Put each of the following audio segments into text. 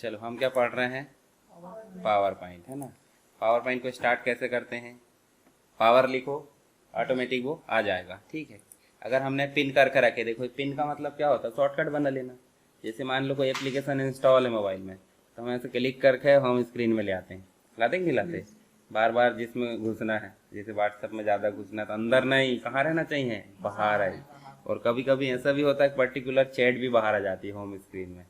चलो हम क्या पढ़ रहे हैं, पावर पॉइंट, है ना। पावर पॉइंट को स्टार्ट कैसे करते हैं, पावर लिखो, ऑटोमेटिक वो आ जाएगा, ठीक है। अगर हमने पिन करके रखे, देखो पिन का मतलब क्या होता है, शॉर्टकट बना लेना। जैसे मान लो कोई एप्लीकेशन इंस्टॉल है मोबाइल में, तो हम ऐसे क्लिक करके होम स्क्रीन में ले आते हैं, लाते कि नहीं लाते, बार बार जिसमें घुसना है, जैसे व्हाट्सएप में ज़्यादा घुसना है तो अंदर नहीं, कहाँ रहना चाहिए, बाहर है। और कभी कभी ऐसा भी होता है पर्टिकुलर चैट भी बाहर आ जाती है होम स्क्रीन में,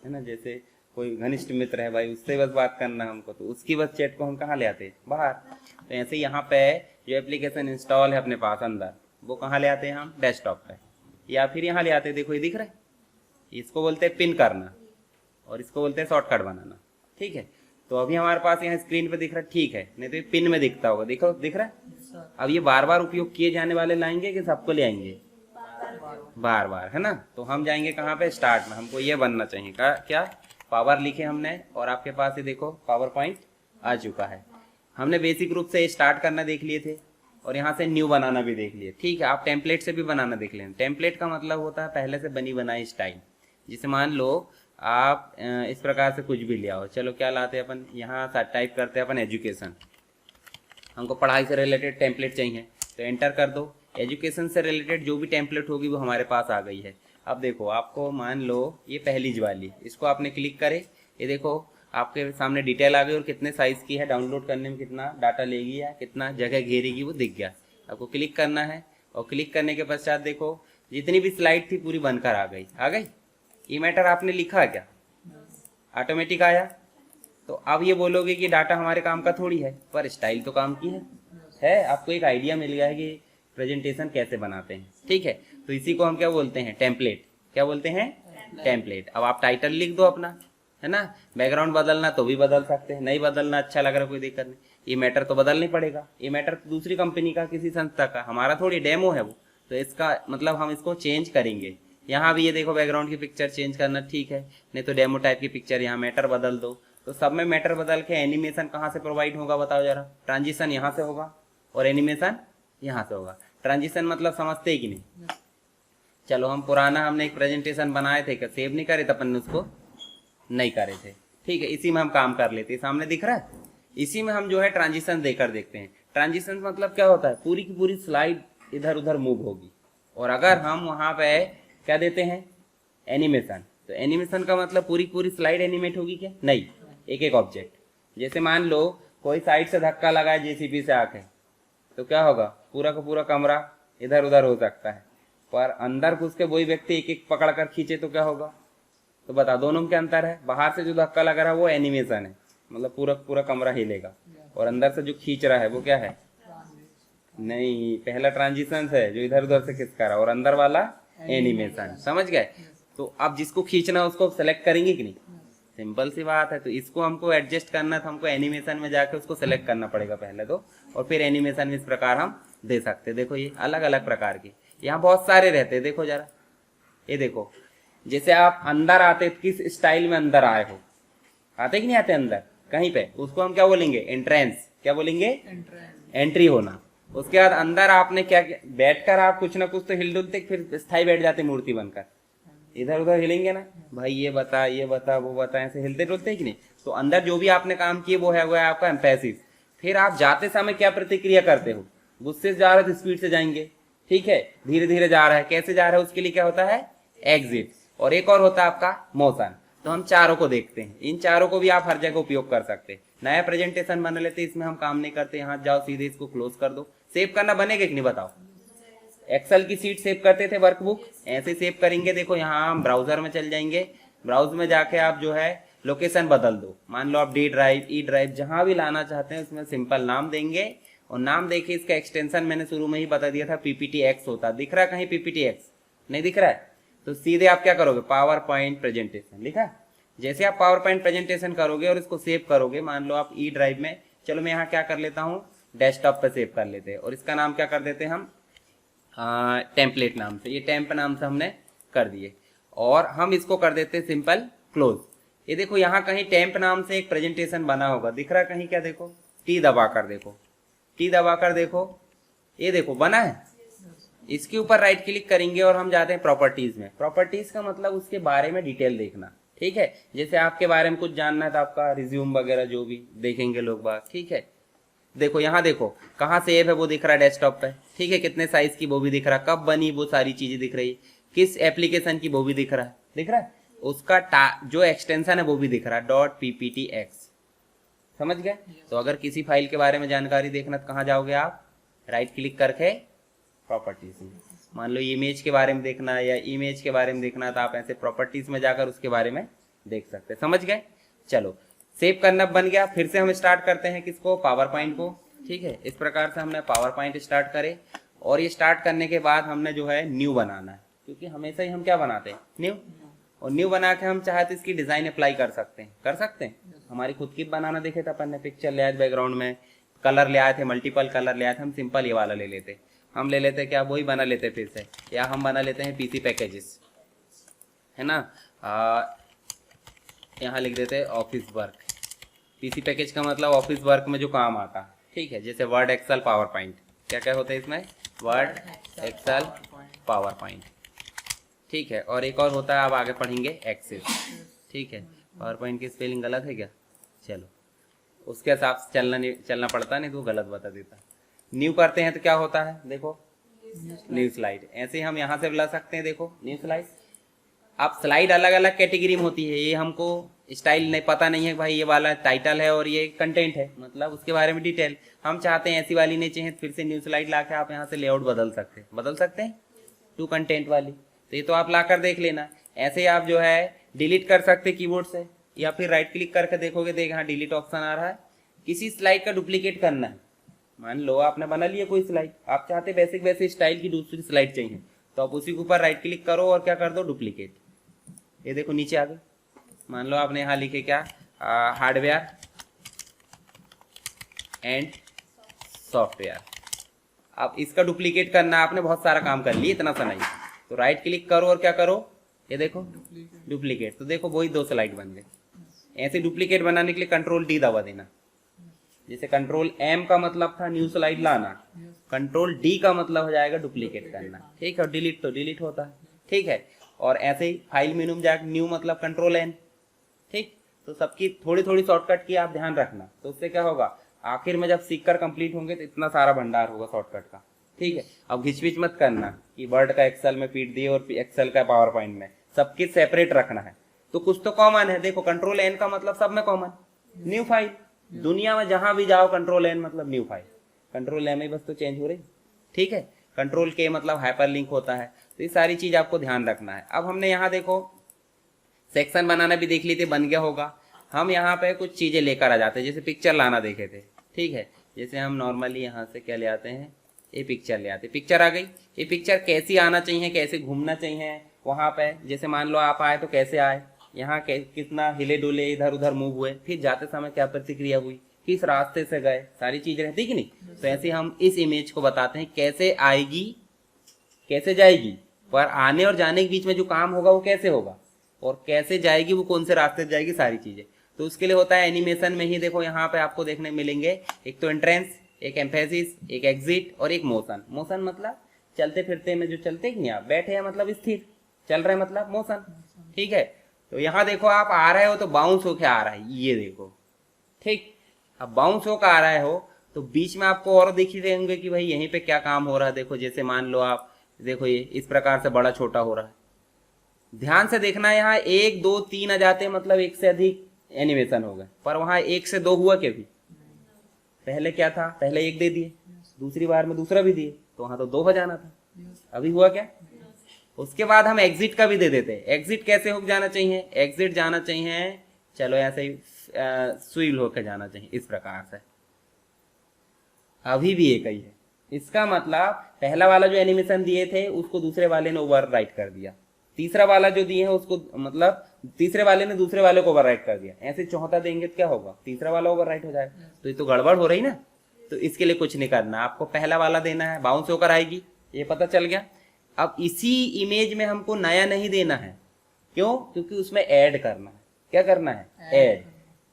है ना। जैसे कोई घनिष्ठ मित्र है भाई, उससे बस बात करना है हमको, तो उसकी बस चैट को हम कहाँ ले आते हैं, बाहर। तो ऐसे यहाँ पे जो एप्लीकेशन इंस्टॉल है अपने पास अंदर, वो कहाँ ले आते हैं हम, डेस्कटॉप पे, या फिर यहाँ ले आते हैं। देखो ये दिख रहा है, इसको बोलते हैं पिन करना और इसको बोलते हैं शॉर्टकट बनाना, ठीक है। तो अभी हमारे पास यहाँ स्क्रीन पे दिख रहा है, ठीक है, नहीं तो ये पिन में दिखता होगा, देखो दिख रहा है। अब ये बार बार उपयोग किए जाने वाले लाएंगे कि सबको ले आएंगे, बार बार, है ना। तो हम जाएंगे कहाँ पे, स्टार्ट में, हमको ये बनना चाहिए क्या, पावर लिखे हमने, और आपके पास ये देखो पावर पॉइंट आ चुका है। हमने बेसिक रूप से स्टार्ट करना देख लिए थे और यहाँ से न्यू बनाना भी देख लिए, ठीक है। आप टेम्पलेट से भी बनाना देख लें। टेम्पलेट का मतलब होता है पहले से बनी बनाई स्टाइल। जिसे मान लो आप इस प्रकार से कुछ भी ले आओ, चलो क्या लाते हैं अपन, यहाँ टाइप करते हैं अपन एजुकेशन, हमको पढ़ाई से रिलेटेड टेम्पलेट चाहिए, तो एंटर कर दो। एजुकेशन से रिलेटेड जो भी टेम्पलेट होगी वो हमारे पास आ गई है। अब देखो आपको मान लो ये पहली वाली, इसको आपने क्लिक करे, ये देखो आपके सामने डिटेल आ गई और कितने साइज की है, डाउनलोड करने में कितना डाटा लेगी या कितना जगह घेरेगी वो दिख गया। आपको क्लिक करना है और क्लिक करने के पश्चात देखो जितनी भी स्लाइड थी पूरी बनकर आ गई, आ गई। ये मैटर आपने लिखा क्या, ऑटोमेटिक आया। तो अब ये बोलोगे कि डाटा हमारे काम का थोड़ी है, पर स्टाइल तो काम की है। आपको एक आइडिया मिल गया है कि प्रेजेंटेशन कैसे बनाते हैं, ठीक है। तो इसी को हम क्या बोलते हैं, टेम्पलेट। क्या बोलते हैं, टेम्पलेट। अब आप टाइटल लिख दो अपना, है ना। बैकग्राउंड बदलना तो भी बदल सकते हैं, नहीं बदलना अच्छा लग रहा कोई दिक्कत नहीं। ये मैटर तो बदल नहीं पड़ेगा, ये मैटर दूसरी कंपनी का, किसी संस्था का, हमारा थोड़ी डेमो है वो, तो इसका मतलब हम इसको चेंज करेंगे। यहाँ भी ये देखो बैकग्राउंड की पिक्चर चेंज करना, ठीक है, नहीं तो डेमो टाइप की पिक्चर, यहाँ मैटर बदल दो। तो सब में मैटर बदल के एनिमेशन कहाँ से प्रोवाइड होगा बताओ जरा, ट्रांजिशन यहाँ से होगा और एनिमेशन यहाँ से होगा। ट्रांजिशन मतलब समझते ही कि नहीं। चलो हम पुराना हमने एक प्रेजेंटेशन बनाए थे, क्या सेव नहीं करे थे अपन ने, उसको नहीं करे थे, ठीक है। इसी में हम काम कर लेते हैं, सामने दिख रहा है, इसी में हम जो है ट्रांजिशन देकर देखते हैं। ट्रांजिशन मतलब क्या होता है, पूरी की पूरी स्लाइड इधर उधर मूव होगी। और अगर हम वहां पे क्या देते हैं, एनिमेशन, तो एनिमेशन का मतलब पूरी पूरी स्लाइड एनिमेट होगी क्या, नहीं, एक एक ऑब्जेक्ट। जैसे मान लो कोई साइड से धक्का लगाए जेसीबी से आके, तो क्या होगा, पूरा का पूरा कमरा इधर उधर हो सकता है, पर अंदर घुस के वही व्यक्ति एक एक पकड़ कर खींचे तो क्या होगा। तो बता दोनों में क्या अंतर है, बाहर से जो धक्का लग रहा है वो एनिमेशन है, मतलब पूरा पूरा कमरा हिलेगा, और अंदर से जो खींच रहा है वो क्या है, नहीं, पहला ट्रांजिशन है जो इधर उधर से खिसका रहा, और अंदर वाला एनिमेशन, समझ गए। तो अब जिसको खींचना है उसको सेलेक्ट करेंगे कि नहीं, सिंपल सी बात है। तो इसको हमको एडजस्ट करना था, हमको एनिमेशन में जाके उसको सेलेक्ट करना पड़ेगा पहले तो, और फिर एनिमेशन में इस प्रकार हम दे सकते। देखो ये अलग अलग प्रकार के यहाँ बहुत सारे रहते हैं, देखो जरा, ये देखो जैसे आप अंदर आते, किस स्टाइल में अंदर आए हो, आते कि नहीं आते अंदर कहीं पे, उसको हम क्या बोलेंगे, एंट्रेंस। क्या बोलेंगे, एंट्री होना। उसके बाद अंदर आपने क्या बैठकर आप कुछ ना कुछ तो हिल डुलते, फिर स्थायी बैठ जाते मूर्ति बनकर, इधर उधर हिलेंगे ना भाई, ये बता वो बता, ऐसे हिलते डुलते कि नहीं। तो अंदर जो भी आपने काम किए वो है आपका एम्फेसिस। फिर आप जाते समय क्या प्रतिक्रिया करते हो, गुस्से से जा रहे तो स्पीड से जाएंगे, ठीक है, धीरे धीरे जा रहा है, कैसे जा रहा है, उसके लिए क्या होता है, एग्जिट। और एक और होता है आपका मोशन। तो हम चारों को देखते हैं, इन चारों को भी आप हर जगह उपयोग कर सकते हैं। नया प्रेजेंटेशन बना लेते, इसमें हम काम नहीं करते, यहाँ जाओ सीधे इसको क्लोज कर दो। सेव करना बनेगा कि नहीं बताओ, एक्सेल की सीट सेव करते थे, वर्कबुक ऐसे सेव करेंगे। देखो यहाँ हम ब्राउजर में चल जाएंगे, ब्राउज में जाके आप जो है लोकेशन बदल दो, मान लो आप डी ड्राइव, ई ड्राइव, जहां भी लाना चाहते हैं उसमें सिंपल नाम देंगे। और नाम देखिए, इसका एक्सटेंशन मैंने शुरू में ही बता दिया था, पीपीटी एक्स होता, दिख रहा है कहीं पीपीटी एक्स, नहीं दिख रहा है, तो सीधे आप क्या करोगे, पावर पॉइंट प्रेजेंटेशन लिखा। जैसे आप पावर पॉइंट प्रेजेंटेशन करोगे और इसको सेव करोगे, मान लो आप ई ड्राइव में, चलो मैं यहाँ क्या कर लेता हूँ, डेस्कटॉप पे सेव कर लेते हैं, और इसका नाम क्या कर देते हैं हम, टेम्पलेट नाम से, ये टेम्प नाम से हमने कर दिए, और हम इसको कर देते हैं सिंपल क्लोज। ये देखो यहाँ कहीं टेम्प नाम से एक प्रेजेंटेशन बना होगा, दिख रहा है कहीं, क्या देखो, टी दबा कर देखो, टी दबा कर देखो, ये देखो बना है। इसके ऊपर राइट क्लिक करेंगे और हम जाते हैं प्रॉपर्टीज में। प्रॉपर्टीज का मतलब उसके बारे में डिटेल देखना, ठीक है। जैसे आपके बारे में कुछ जानना है तो आपका रिज्यूम वगैरह जो भी देखेंगे लोग बाग, ठीक है। देखो यहाँ देखो कहाँ सेव है वो दिख रहा है डेस्कटॉप पे, ठीक है। कितने साइज की वो भी दिख रहा है, कब बनी वो सारी चीजें दिख रही, किस एप्लीकेशन की वो भी दिख रहा है उसका जो एक्सटेंशन है वो भी दिख रहा है .pptx, समझ गए। तो अगर किसी फाइल के बारे में जानकारी देखना तो कहाँ जाओगे आप, राइट क्लिक करके प्रॉपर्टीज में, मान लो इमेज के बारे में देखना है या इमेज के बारे में देखना तो आप ऐसे प्रॉपर्टीज में जाकर उसके बारे में देख सकते हैं, समझ गए। चलो सेव करना बन गया, फिर से हम स्टार्ट करते हैं किसको, पावर पॉइंट को, ठीक है। इस प्रकार से हमने पावर पॉइंट स्टार्ट करे और ये स्टार्ट करने के बाद हमने जो है न्यू बनाना है, क्योंकि हमेशा ही हम क्या बनाते हैं, न्यू। और न्यू बना के हम चाहे तो इसकी डिजाइन अप्लाई कर सकते हैं, हमारी खुद की बनाना देखे तो अपन ने पिक्चर ले आए बैकग्राउंड में, कलर ले आए थे, मल्टीपल कलर ले आए थे, हम सिंपल ये वाला ले लेते, हम ले लेते क्या वही बना लेते फिर से, या हम बना लेते हैं पीसी पैकेजेस, है ना। यहाँ लिख देते हैं ऑफिस वर्क, पीसी पैकेज का मतलब ऑफिस वर्क में जो काम आता है, ठीक है। जैसे वर्ड, एक्सेल, पावर पॉइंट, क्या क्या होता है इसमें, वर्ड, एक्सेल, पावर पॉइंट, ठीक है। और एक और होता है, आप आगे पढ़ेंगे एक्सेस, ठीक है। पावर पॉइंट की स्पेलिंग गलत है क्या, चलो उसके हिसाब से चलना पड़ता, नहीं तो गलत बता देता। न्यू करते हैं तो क्या होता है, देखो न्यू स्लाइड, ऐसे हम यहाँ से बुला सकते हैं, देखो न्यू स्लाइड। अब स्लाइड अलग अलग कैटेगरी में होती है, ये हमको स्टाइल नहीं पता नहीं है भाई, ये वाला टाइटल है और ये कंटेंट है, मतलब उसके बारे में डिटेल हम चाहते हैं, ऐसी वाली नहीं चाहिए फिर से न्यू स्लाइड ला के आप यहाँ से लेआउट बदल सकते हैं टू कंटेंट वाली, तो ये तो आप ला कर देख लेना। ऐसे आप जो है डिलीट कर सकते कीबोर्ड से, या फिर राइट क्लिक करके देखोगे, देख हाँ डिलीट ऑप्शन आ रहा है। किसी स्लाइड का डुप्लीकेट करना है, मान लो आपने बना लिया कोई स्लाइड, आप चाहते वैसे स्टाइल की दूसरी स्लाइड चाहिए, तो आप उसी के ऊपर राइट क्लिक करो और क्या कर दो, डुप्लीकेट। ये देखो नीचे आ गए, मान लो आपने यहाँ लिखे क्या, हार्डवेयर एंड सॉफ्टवेयर। अब इसका डुप्लीकेट करना, आपने बहुत सारा काम कर लिया, इतना सा नहीं, तो राइट क्लिक करो और क्या करो, ये देखो डुप्लीकेट, तो देखो वही दो स्लाइड बन गए। ऐसे डुप्लीकेट बनाने के लिए कंट्रोल डी दबा देना, जैसे कंट्रोल एम का मतलब था न्यू स्लाइड लाना, कंट्रोल डी का मतलब हो जाएगा डुप्लीकेट करना, ठीक है। और डिलीट तो डिलीट होता है, ठीक है। और ऐसे ही फाइल मेनू में जाकर न्यू मतलब कंट्रोल एन, ठीक। तो सबकी थोड़ी थोड़ी शॉर्टकट की आप ध्यान रखना, तो उससे क्या होगा, आखिर में जब सीखकर कंप्लीट होंगे तो इतना सारा भंडार होगा शॉर्टकट का, ठीक है। अब घिचपिच मत करना कि वर्ड का एक्सेल में फीड दिए और एक्सेल का पावर पॉइंट में, सबकी सेपरेट रखना है। तो कुछ तो कॉमन है, देखो कंट्रोल एन का मतलब सब में कॉमन, न्यू फाइल, दुनिया में जहां भी जाओ कंट्रोल एन मतलब न्यू फाइल, कंट्रोल एम में बस तो चेंज हो रही, ठीक है। कंट्रोल के मतलब हाइपर लिंक होता है, तो ये सारी चीज आपको ध्यान रखना है। अब हमने यहाँ देखो सेक्शन बनाना भी देख ली थी, बन गया होगा। हम यहाँ पे कुछ चीजें लेकर आ जाते हैं, जैसे पिक्चर लाना देखे थे, ठीक है। जैसे हम नॉर्मली यहाँ से क्या ले आते हैं, ये पिक्चर ले आते, पिक्चर आ गई। ये पिक्चर कैसी आना चाहिए, कैसे घूमना चाहिए वहाँ पे, जैसे मान लो आप आए तो कैसे आए, यहाँ कितना हिले डुले, इधर उधर मूव हुए, फिर जाते समय क्या प्रतिक्रिया हुई, किस रास्ते से गए, सारी चीज रहती कि नहीं। तो ऐसे हम इस इमेज को बताते हैं कैसे आएगी कैसे जाएगी, पर आने और जाने के बीच में जो काम होगा वो कैसे होगा, और कैसे जाएगी वो कौन से रास्ते से जाएगी, सारी चीजें। तो उसके लिए होता है एनिमेशन में ही, देखो यहाँ पे आपको देखने मिलेंगे, एक तो एंट्रेंस, एक एम्फेसिस, एक एग्जिट और एक मोशन। मोशन मतलब चलते फिरते में जो चलते कि नहीं, आप बैठे हैं मतलब स्थिर, चल रहे मतलब मोशन, ठीक है। तो यहाँ देखो आप आ रहे हो तो बाउंस होके आ रहा है, ये देखो, ठीक। अब बाउंस होकर आ रहे हो तो बीच में आपको और दिख ही रहे होंगे कि भाई यहीं पे क्या काम हो रहा है। देखो जैसे मान लो आप देखो ये इस प्रकार से बड़ा छोटा हो रहा है, ध्यान से देखना, यहाँ 1 2 3 आ जाते हैं मतलब एक से अधिक एनिमेशन हो गए, पर वहां 1 से 2 हुआ क्या भी, पहले क्या था, पहले 1 दे दिए, दूसरी बार में दूसरा भी दिए, तो वहां तो 2 हो जाना था, अभी हुआ क्या। उसके बाद हम एग्जिट का भी दे देते हैं। एग्जिट कैसे हो जाना चाहिए, एग्जिट जाना चाहिए, चलो ऐसे ही स्विल होकर जाना चाहिए इस प्रकार से, अभी भी एक ही है। इसका मतलब पहला वाला जो एनिमेशन दिए थे उसको दूसरे वाले ने ओवर राइट कर दिया, तीसरा वाला जो दिए है उसको मतलब तीसरे वाले ने दूसरे वाले को ओवर राइट कर दिया, ऐसे चौथा देंगे तो क्या होगा, तीसरा वाला ओवर राइट हो जाएगा। तो ये तो गड़बड़ हो रही ना, तो इसके लिए कुछ नहीं करना, आपको पहला वाला देना है, बाउंस होकर आएगी, ये पता चल गया। अब इसी इमेज में हमको नया नहीं देना है, क्यों, क्योंकि उसमें ऐड करना है, क्या करना है, ऐड।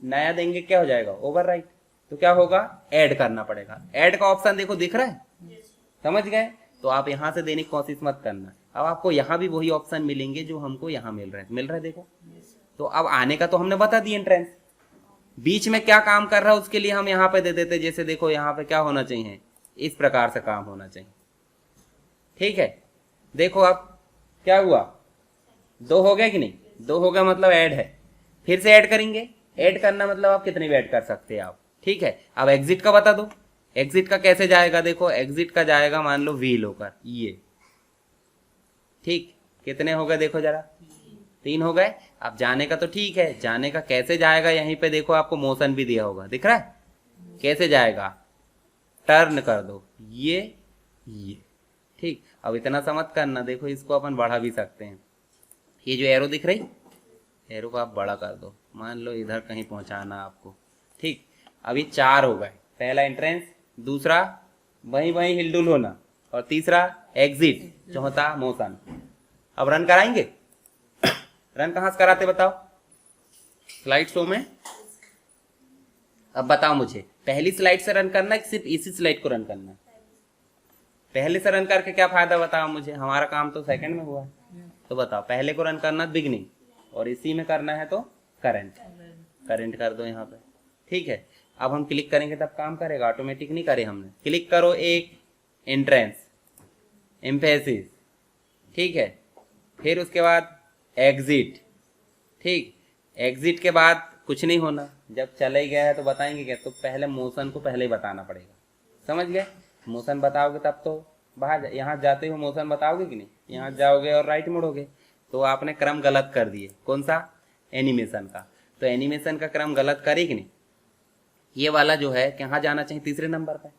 नया देंगे क्या हो जाएगा, ओवर राइट, तो क्या होगा, ऐड करना पड़ेगा। ऐड का ऑप्शन देखो दिख रहा है, समझ गए। तो आप यहां से देने की कोशिश मत करना, अब आपको यहाँ भी वही ऑप्शन मिलेंगे जो हमको यहाँ मिल रहे हैं देखो। तो तो अब आने का तो हमने बता दिया एंट्रेंस, बीच में क्या काम कर रहा है उसके लिए हम यहाँ पे दे देते। जैसे देखो यहाँ पे क्या होना चाहिए, इस प्रकार से काम होना चाहिए। ठीक है, देखो अब क्या हुआ, 2 हो गया कि नहीं, 2 हो गया मतलब ऐड है, फिर से ऐड करेंगे। ऐड करना मतलब आप कितने भी ऐड कर सकते हैं आप। ठीक है, अब एग्जिट का बता दो, एग्जिट का कैसे जाएगा। देखो एग्जिट का जाएगा मान लो व्हील होकर ये, ठीक, कितने हो गए देखो जरा, 3 हो गए। अब जाने का तो ठीक है, जाने का कैसे जाएगा, यहीं पे देखो आपको मोशन भी दिया होगा, दिख रहा है कैसे जाएगा, टर्न कर दो ये, ठीक। अब इतना समझ करना, देखो इसको अपन बढ़ा भी सकते हैं, ये जो एरो दिख रही, एरो को आप बड़ा कर दो, मान लो इधर कहीं पहुंचाना आपको। ठीक, अभी 4 हो गए, पहला एंट्रेंस, दूसरा वहीं वहीं हिलडुल होना, और तीसरा एग्जिट, चौथा मोशन। अब रन कराएंगे, रन कहाँ से कराते बताओ, स्लाइड शो में। अब बताओ मुझे, पहली स्लाइड से रन करना है कि सिर्फ इसी स्लाइड को रन करना है? पहले से रन करके क्या फायदा बताओ मुझे, हमारा काम तो सेकंड में हुआ है। तो बताओ, पहले को रन करना बिगनिंग, और इसी में करना है तो करंट, करंट कर दो यहाँ पे। ठीक है, अब हम क्लिक करेंगे तब काम करेगा, ऑटोमेटिक नहीं करे हमने। क्लिक करो, एक एंट्रेंस, एम्फेसिस, ठीक है, फिर उसके बाद एग्जिट। ठीक, एग्जिट के बाद कुछ नहीं होना, जब चले ही गया है तो बताएंगे क्या, तो पहले मोशन को पहले ही बताना पड़ेगा, समझ गए। मोशन बताओगे तब तो बाहर, यहाँ जाते हो मोशन बताओगे कि नहीं, यहाँ जाओगे और राइट मुड़ोगे, तो आपने क्रम गलत कर दिए। कौन सा, एनिमेशन का, तो एनिमेशन का क्रम गलत करे कि नहीं। ये वाला जो है कहाँ जाना चाहिए, तीसरे नंबर पे।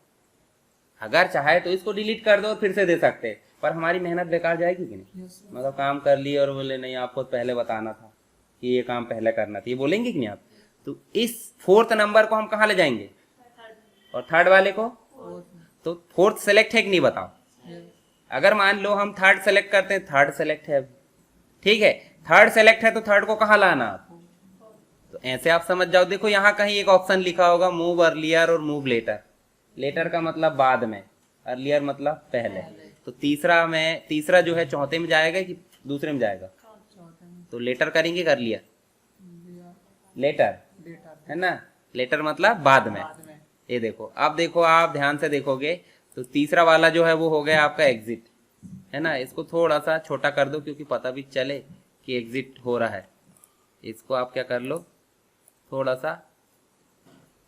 अगर चाहे तो इसको डिलीट कर दो और फिर से दे सकते हैं, पर हमारी मेहनत बेकार जाएगी कि नहीं। मतलब काम कर लिए और बोले नहीं आपको पहले बताना था कि ये काम पहले करना था, ये बोलेंगे कि नहीं आप। तो इस 4th नंबर को हम कहाँ ले जाएंगे, और 3rd वाले को, तो 4th सेलेक्ट है कि नहीं बताओ। अगर मान लो हम 3rd सेलेक्ट करते हैं, 3rd सेलेक्ट है, ठीक है, 3rd सेलेक्ट है तो 3rd को कहाँ लाना आप, तो ऐसे आप समझ जाओ। देखो यहाँ कहीं एक ऑप्शन लिखा होगा मूव अर्लियर और मूव लेटर, लेटर का मतलब बाद में, अर्लियर मतलब पहले। तो तीसरा जो है चौथे में जाएगा कि दूसरे में जाएगा, तो लेटर करेंगे कर लिया, लेटर है ना, लेटर मतलब बाद में। ये देखो, अब देखो आप ध्यान से देखोगे तो तीसरा वाला जो है वो हो गया आपका एग्जिट, है ना। इसको थोड़ा सा छोटा कर दो क्योंकि पता भी चले कि एग्जिट हो रहा है। इसको आप क्या कर लो, थोड़ा सा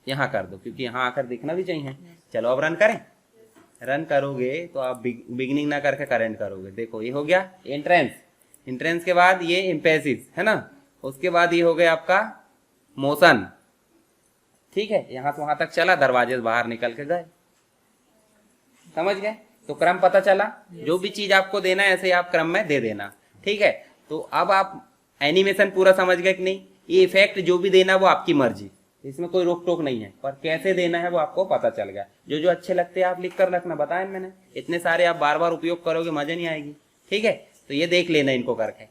यहाँ कर दो क्योंकि यहाँ आकर दिखना भी चाहिए। चलो अब रन करें, रन करोगे तो आप बिगिनिंग ना करके करंट करोगे। देखो ये हो गया एंट्रेंस, एंट्रेंस के बाद ये एम्फेसिस है ना, उसके बाद ये हो गया आपका मोशन। ठीक है, यहां से वहां तक चला, दरवाजे से बाहर निकल के गए, समझ गए। तो क्रम पता चला, जो भी चीज आपको देना है ऐसे आप क्रम में दे देना। ठीक है, तो अब आप एनिमेशन पूरा समझ गए कि नहीं। ये इफेक्ट जो भी देना वो आपकी मर्जी, इसमें कोई रोक टोक नहीं है, पर कैसे देना है वो आपको पता चल गया। जो जो अच्छे लगते हैं आप लिख कर रखना, बताया मैंने, इतने सारे आप बार बार उपयोग करोगे मजे नहीं आएगी। ठीक है, तो ये देख लेना इनको करके।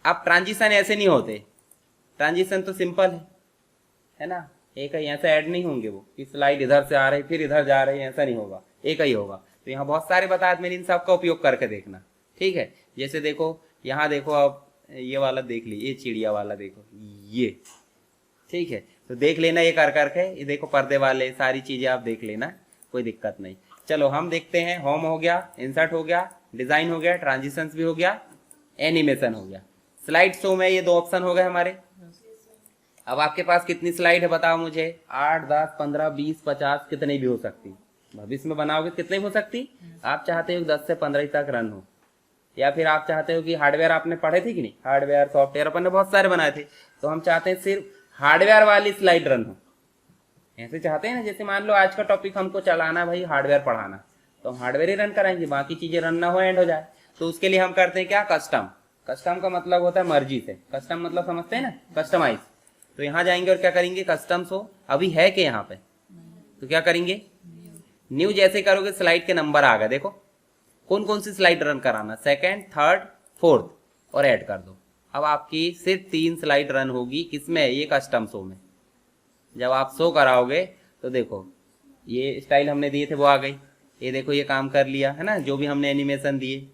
अब ट्रांजिशन ऐसे नहीं होते, ट्रांजिशन तो सिंपल है ना, एक ही ऐसे ऐड नहीं होंगे वो कि स्लाइड इधर से आ रही फिर इधर जा रही, ऐसा नहीं होगा, एक ही होगा। तो यहाँ बहुत सारे बताए, मेरे इन सब का उपयोग करके देखना। ठीक है, जैसे देखो यहाँ देखो, अब ये वाला देख ली, ये चिड़िया वाला देखो ये, ठीक है, तो देख लेना ये कर करके। ये देखो पर्दे वाले सारी चीजें आप देख लेना, कोई दिक्कत नहीं। चलो हम देखते हैं, होम हो गया, इंसर्ट हो गया, डिजाइन हो गया, ट्रांजिशंस भी हो गया, एनिमेशन हो गया। स्लाइड शो में ये 2 ऑप्शन हो गए हमारे। अब आपके पास कितनी स्लाइड है बताओ मुझे, 8, 10, 15, 20, 50 कितनी भी हो सकती। भविष्य में बनाओगे कितनी हो सकती, आप चाहते हो 10 से 15 तक रन हो, या फिर आप चाहते हो कि हार्डवेयर आपने पढ़े थे कि नहीं, हार्डवेयर सॉफ्टवेयर अपन ने बहुत सारे बनाए थे, तो हम चाहते हैं सिर्फ हार्डवेयर वाली स्लाइड रन हो। ऐसे चाहते हैं ना, जैसे मान लो आज का टॉपिक हमको चलाना भाई हार्डवेयर पढ़ाना, तो हम हार्डवेयर ही रन कराएंगे, बाकी चीजें रन ना हो, एंड हो जाए। तो उसके लिए हम करते हैं क्या, कस्टम। कस्टम का मतलब होता है मर्जी से, कस्टम मतलब समझते हैं ना, कस्टमाइज। तो यहाँ जाएंगे और क्या करेंगे, कस्टम्स हो, अभी है कि यहाँ पे, तो क्या करेंगे, न्यू जैसे करोगे स्लाइड के नंबर आ गए, देखो कौन कौन सी स्लाइड रन कराना, 2nd, 3rd, 4th, और ऐड कर दो। अब आपकी सिर्फ 3 स्लाइड रन होगी, किसमें, ये कस्टम शो में। जब आप शो कराओगे तो देखो ये स्टाइल हमने दिए थे वो आ गई, ये देखो ये काम कर लिया है ना, जो भी हमने एनिमेशन दिए।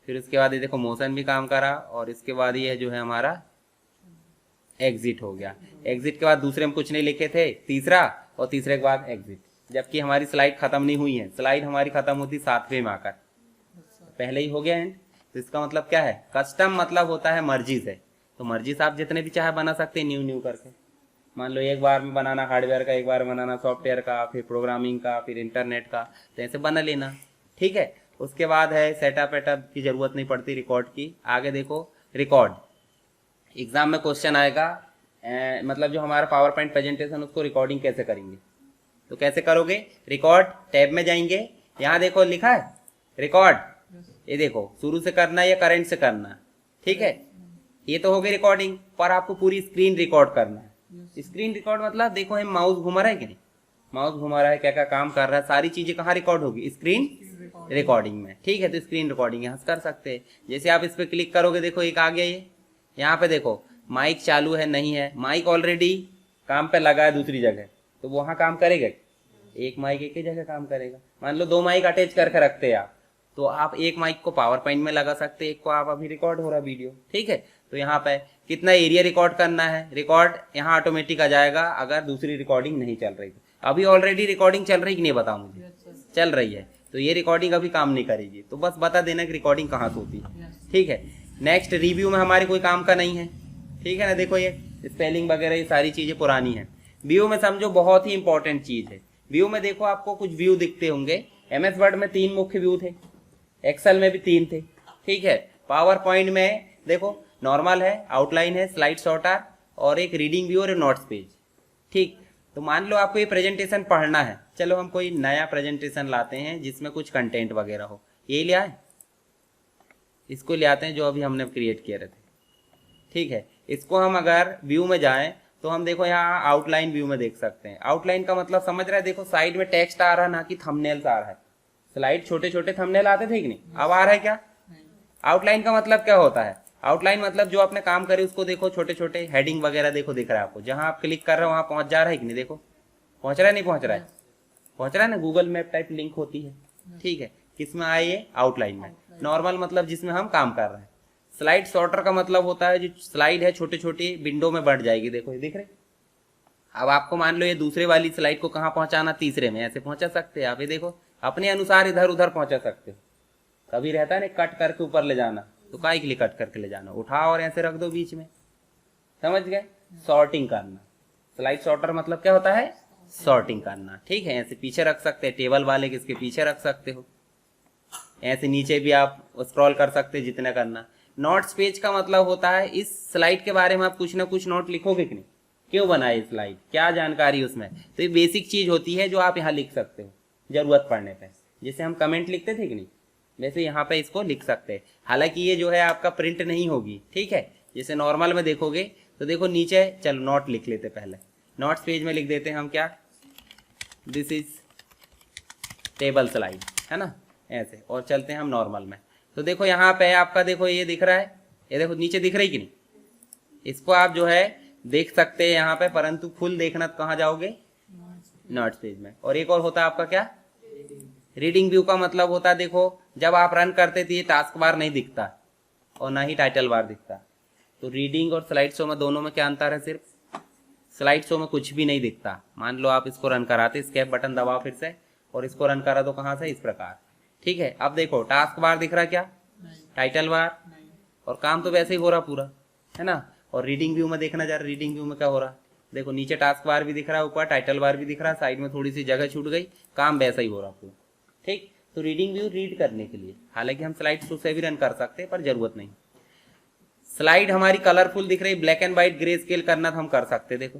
फिर उसके बाद ये देखो मोशन भी काम करा, और इसके बाद ये जो है हमारा एग्जिट हो गया। एग्जिट के बाद दूसरे में कुछ नहीं लिखे थे, तीसरा, और तीसरे के बाद एग्जिट। जबकि हमारी स्लाइड खत्म नहीं हुई है, स्लाइड हमारी खत्म होती 7वें में आकर, पहले ही हो गया एंड। तो इसका मतलब क्या है, कस्टम मतलब होता है मर्जी से। तो मर्जी से आप जितने भी चाहे बना सकते हैं, न्यू न्यू करके। मान लो एक बार में बनाना हार्डवेयर का, एक बार में बनाना सॉफ्टवेयर का, फिर प्रोग्रामिंग का, फिर इंटरनेट का, तो ऐसे बना लेना, ठीक है। उसके बाद है सेटअप वेटअप की जरूरत नहीं पड़ती, रिकॉर्ड की। आगे देखो रिकॉर्ड, एग्जाम में क्वेश्चन आएगा, मतलब जो हमारा पावर पॉइंट प्रेजेंटेशन उसको रिकॉर्डिंग कैसे करेंगे। तो कैसे करोगे, रिकॉर्ड टैब में जाएंगे, यहाँ देखो लिखा है रिकॉर्ड, ये देखो शुरू से करना है या करंट से करना है, ठीक है। ये तो हो गई रिकॉर्डिंग, पर आपको पूरी स्क्रीन रिकॉर्ड करना है। स्क्रीन रिकॉर्ड मतलब देखो हम माउस घुमा रहा है कि नहीं, माउस घुमा रहा है, क्या क्या काम कर रहा है, सारी चीजें कहाँ रिकॉर्ड होगी, स्क्रीन रिकॉर्डिंग में, ठीक है। तो स्क्रीन रिकॉर्डिंग यहाँ से कर सकते हैं। जैसे आप इस पर क्लिक करोगे, देखो एक आ गया, ये यहाँ पे देखो माइक चालू है नहीं है, माइक ऑलरेडी काम पे लगा है दूसरी जगह, तो वहाँ काम करेगा, एक माइक एक ही जगह काम करेगा। मान लो 2 माइक अटैच करके रखते हैं आप, तो आप एक माइक को पावर पॉइंट में लगा सकते हैं, एक को आप अभी रिकॉर्ड हो रहा वीडियो, ठीक है। तो यहाँ पे कितना एरिया रिकॉर्ड करना है, रिकॉर्ड यहाँ ऑटोमेटिक आ जाएगा अगर दूसरी रिकॉर्डिंग नहीं चल रही। अभी ऑलरेडी रिकॉर्डिंग चल रही कि नहीं, बताओ मुझे, चल रही है, तो ये रिकॉर्डिंग अभी काम नहीं करेगी, तो बस बता देना कि रिकॉर्डिंग कहाँ से होती है, ठीक है। नेक्स्ट रिव्यू में हमारे कोई काम का नहीं है, ठीक है ना। देखो ये स्पेलिंग वगैरह ये सारी चीजें पुरानी है। व्यू में समझो बहुत ही इंपॉर्टेंट चीज है। व्यू में देखो आपको कुछ व्यू दिखते होंगे, MS वर्ड में 3 मुख्य व्यू थे, एक्सेल में भी 3 थे, ठीक है। पावर पॉइंट में देखो नॉर्मल है, आउटलाइन है, स्लाइड सॉर्टर, और एक रीडिंग व्यू और नोट्स पेज, ठीक। तो मान लो आपको ये प्रेजेंटेशन पढ़ना है, चलो हम कोई नया प्रेजेंटेशन लाते हैं जिसमें कुछ कंटेंट वगैरह हो, ये ले आए, इसको ले आते हैं जो अभी हमने क्रिएट किए रहे थे, ठीक है। इसको हम अगर व्यू में जाएं तो हम देखो यहाँ आउटलाइन व्यू में देख सकते हैं। आउटलाइन का मतलब समझ रहा है, देखो साइड में टेक्स्ट आ रहा है, ना कि थंबनेल्स आ रहा है। स्लाइड छोटे छोटे थंबनेल आते थे कि नहीं, अब आ रहा है क्या। आउटलाइन का मतलब क्या होता है, आउटलाइन मतलब जो आपने काम करे उसको देखो छोटे छोटे हेडिंग वगैरह देखो दिख रहा है आपको, जहां आप क्लिक कर रहे हो वहां पहुंच जा रहा है कि नहीं, देखो पहुंच रहा है नहीं पहुंच रहा है, पहुंच रहा है ना, गूगल मैप टाइप लिंक होती है, ठीक है। किसमें आए ये, आउटलाइन में। नॉर्मल मतलब जिसमें हम काम कर रहे हैं। स्लाइड सॉर्टर का मतलब होता है जो स्लाइड है छोटी छोटी विंडो में बढ़ जाएगी, देखो ये दिख रहे। अब आपको मान लो ये दूसरे वाली स्लाइड को कहाँ पहुंचाना, तीसरे में, ऐसे पहुंचा सकते हैं आप, ये देखो अपने अनुसार इधर उधर पहुंचा सकते हो। कभी रहता है ना कट करके ऊपर ले जाना, तो काहे के लिए कट करके ले जाना, उठाओ और ऐसे रख दो बीच में, समझ गए। सॉर्टिंग करना, स्लाइड सॉर्टर मतलब क्या होता है, सॉर्टिंग करना, ठीक है। ऐसे पीछे रख सकते हैं, टेबल वाले के इसके पीछे रख सकते हो, ऐसे नीचे भी आप स्क्रॉल कर सकते हैं जितना करना। नोट्स पेज का मतलब होता है इस स्लाइड के बारे में आप कुछ ना कुछ नोट लिखोगे कि नहीं, क्यों बनाए स्लाइड, क्या जानकारी उसमें, तो ये बेसिक चीज होती है जो आप यहाँ लिख सकते हो जरूरत पड़ने पे। जैसे हम कमेंट लिखते थे कि नहीं, वैसे यहाँ पे इसको लिख सकते हैं। हालांकि ये जो है आपका प्रिंट नहीं होगी, ठीक है। जैसे नॉर्मल में देखोगे तो देखो नीचे, चलो नोट लिख लेते पहले, नोट्स पेज में लिख देते हैं हम क्या, दिस इज टेबल स्लाइड, है ना, ऐसे। और चलते हैं हम नॉर्मल में, तो देखो यहाँ पे आपका देखो ये दिख रहा है, ये देखो नीचे दिख रही कि नहीं, इसको आप जो है देख सकते हैं यहाँ पे, परंतु फुल देखना तो कहाँ जाओगे, नोट्स पेज में। और एक और होता है आपका क्या, रीडिंग व्यू का मतलब होता है, देखो जब आप रन करते थे टास्क बार नहीं दिखता और ना ही टाइटल बार दिखता। तो रीडिंग और स्लाइड शो में दोनों में क्या अंतर है, सिर्फ स्लाइड शो में कुछ भी नहीं दिखता। मान लो आप इसको रन कराते, स्केप बटन दबाओ फिर से, और इसको रन करा दो कहाँ से, इस प्रकार, ठीक है। अब देखो टास्क बार दिख रहा क्या, टाइटल बार, और काम तो वैसे ही हो रहा पूरा, है ना। और रीडिंग व्यू में देखना जरा, रीडिंग व्यू में क्या हो रहा, देखो नीचे टास्क बार भी दिख रहा है, ऊपर टाइटल बार भी दिख रहा है, साइड में थोड़ी सी जगह छूट गई, काम वैसा ही हो रहा पूरा, ठीक। तो रीडिंग व्यू रीड करने के लिए, हालांकि हम स्लाइड शो से भी रन कर सकते हैं पर जरूरत नहीं। स्लाइड हमारी कलरफुल दिख रही, black and white grey scale करना तो हम कर सकते, देखो,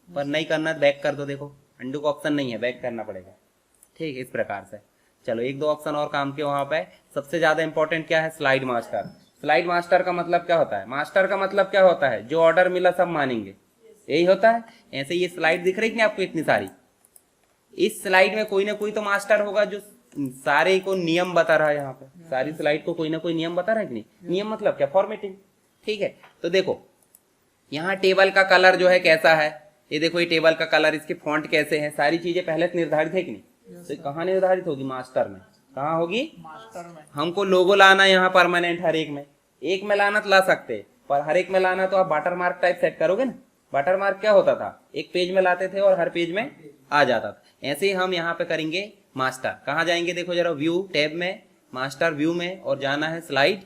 पर नहीं करना बैक कर दो, देखो अंडू का ऑप्शन नहीं है, बैक करना पड़ेगा, ठीक। इस प्रकार से चलो 1-2 ऑप्शन और काम के वहां पे। सबसे ज्यादा इंपॉर्टेंट क्या है, स्लाइड मास्टर। स्लाइड मास्टर का मतलब क्या होता है, मास्टर का मतलब क्या होता है, जो ऑर्डर मिला सब मानेंगे, यही होता है। ऐसे ये स्लाइड दिख रही है आपको इतनी सारी, इस स्लाइड में कोई ना कोई तो मास्टर होगा जो सारे को नियम बता रहा है। यहाँ पे सारी स्लाइड को कोई ना कोई नियम बता रहा है कि नहीं, नियम मतलब क्या, फॉर्मेटिंग, ठीक है। तो देखो यहाँ टेबल का कलर जो है कैसा है, ये देखो ये टेबल का कलर, इसके फॉन्ट कैसे है, सारी चीजें पहले से निर्धारित है कि नहीं। तो कहाँ निर्धारित होगी, मास्टर में। कहाँ होगी, मास्टर में। हमको लोगो लाना यहाँ परमानेंट हर एक में, एक में लाना तो ला सकते, पर हर एक में लाना तो आप वाटर मार्क टाइप सेट करोगे ना। वाटर मार्क क्या होता था, एक पेज में लाते थे और हर पेज में आ जाता था। ऐसे ही हम यहाँ पे करेंगे मास्टर। कहाँ जाएंगे देखो जरा, व्यू टैब में, मास्टर व्यू में, और जाना है स्लाइड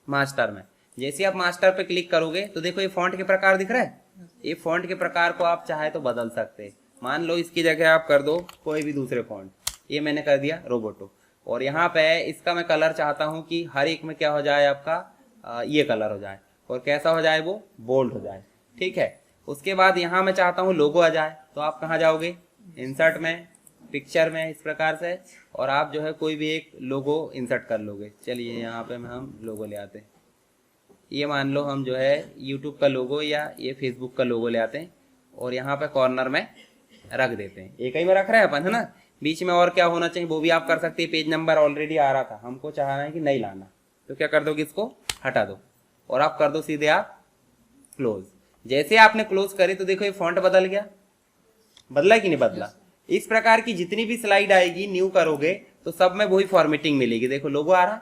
मास्टर में। जैसे आप मास्टर पे क्लिक करोगे तो देखो ये फॉन्ट के प्रकार दिख रहा है। ये फॉन्ट के प्रकार को आप चाहे तो बदल सकते हैं। मान लो इसकी जगह आप कर दो कोई भी दूसरे फॉन्ट, ये मैंने कर दिया रोबोटो। और यहाँ पे इसका मैं कलर चाहता हूँ कि हर एक में क्या हो जाए आपका ये कलर हो जाए, और कैसा हो जाए वो, बोल्ड हो जाए। ठीक है, उसके बाद यहाँ मैं चाहता हूँ लोगो आ जाए, तो आप कहाँ जाओगे, इंसर्ट में, पिक्चर में, इस प्रकार से, और आप जो है कोई भी एक लोगो इंसर्ट कर लोगे। चलिए यहाँ पे हम लोगो ले आते हैं। ये मान लो हम जो है यूट्यूब का लोगो या ये फेसबुक का लोगो ले आते हैं और यहाँ पे कॉर्नर में रख देते हैं। एक ही में रख रहे हैं अपन, है ना। बीच में और क्या होना चाहिए वो भी आप कर सकते हैं। पेज नंबर ऑलरेडी आ रहा था, हमको चाहना है कि नहीं लाना, तो क्या कर दोगे, इसको हटा दो और आप कर दो सीधे आप क्लोज। जैसे आपने क्लोज करे तो देखो ये फॉन्ट बदल गया, बदला कि नहीं बदला। इस प्रकार की जितनी भी स्लाइड आएगी न्यू करोगे तो सब में वही फॉर्मेटिंग मिलेगी। देखो लोगो आ रहा।